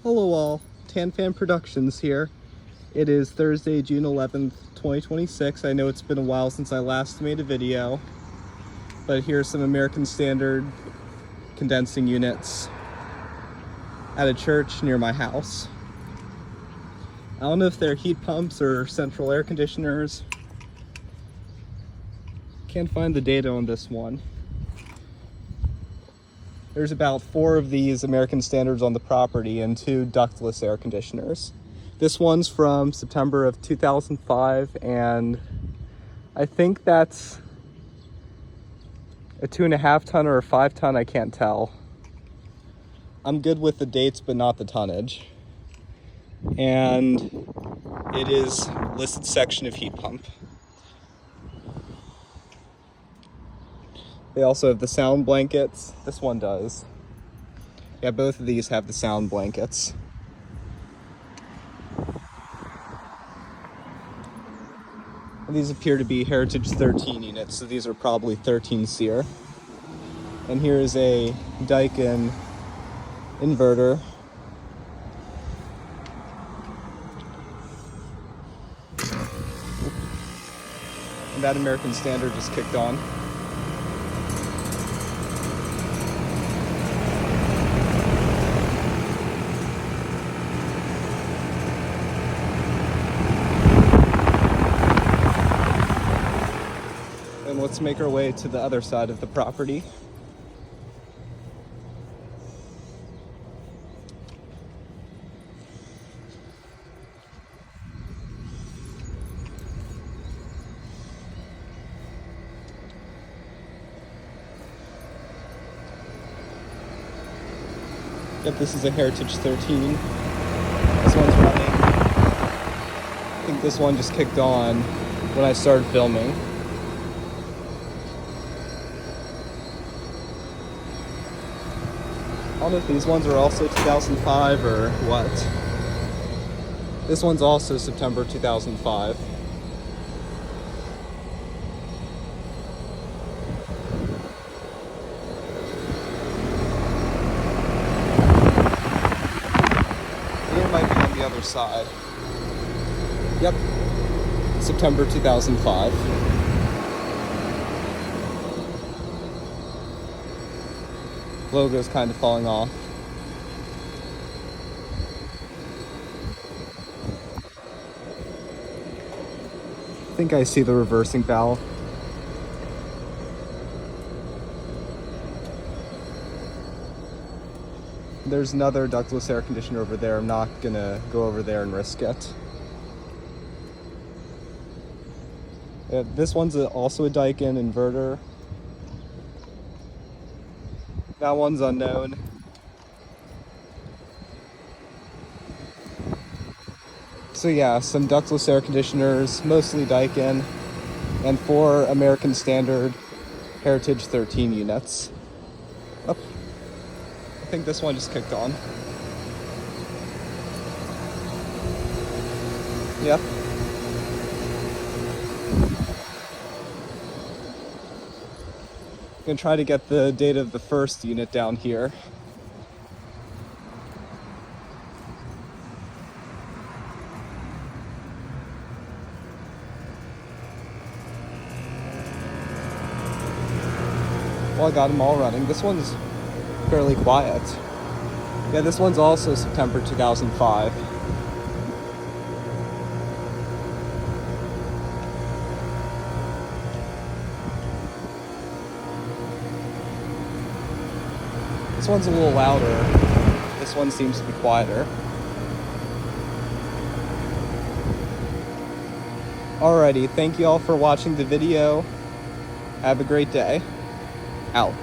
Hello all, Tan Fan Productions here. It is Thursday, June 11th, 2026. I know it's been a while since I last made a video, but here's some American Standard condensing units at a church near my house. I don't know if they're heat pumps or central air conditioners. Can't find the data on this one. There's about 4 of these American Standards on the property and 2 ductless air conditioners. This one's from September of 2005, and I think that's a 2.5 ton or a 5 ton, I can't tell. I'm good with the dates, but not the tonnage. And it is listed section of heat pump. They also have the sound blankets. This one does. Yeah, both of these have the sound blankets. And these appear to be Heritage 13 units, so these are probably 13 SEER. And here is a Daikin inverter. And that American Standard just kicked on. And let's make our way to the other side of the property. Yep, this is a Heritage 13. This one's running. I think this one just kicked on when I started filming. I don't know if these ones are also 2005 or what. This one's also September 2005. It might be on the other side. Yep, September 2005. Logo's kind of falling off. I think I see the reversing valve. There's another ductless air conditioner over there. I'm not gonna go over there and risk it. Yeah, this one's also a Daikin inverter. That one's unknown. So yeah, some ductless air conditioners, mostly Daikin, and 4 American Standard Heritage 13 units. Oh, I think this one just kicked on. Yep. I'm gonna try to get the data of the first unit down here. Well, I got them all running. This one's fairly quiet. Yeah, this one's also September 2005. This one's a little louder. This one seems to be quieter. Alrighty, thank you all for watching the video. Have a great day. Out.